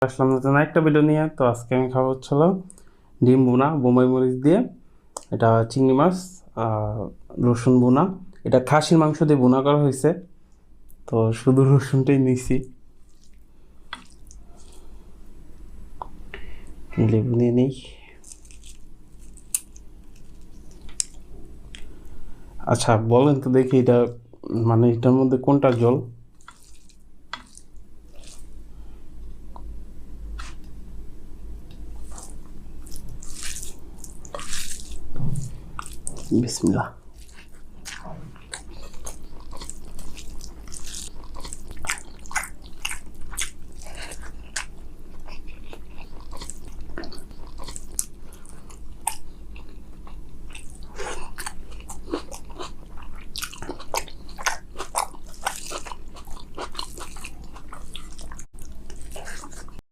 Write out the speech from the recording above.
আসলাম নতুন একটা ভিডিও নিয়ে। তো আজকে আমি খাবো হচ্ছিল ডিম ভুনা বোম্বাই মরিচ দিয়ে। এটা চিংড়ি মাছ, রসুন ভুনা। এটা খাসির মাংস দিয়ে ভুনা করা হয়েছে, তো শুধু রসুনটাই নিছি। লেবু নিয়ে নেই। আচ্ছা বলেন তো দেখি, এটা মানে এটার মধ্যে কোনটা জল? বিসমিল্লাহ।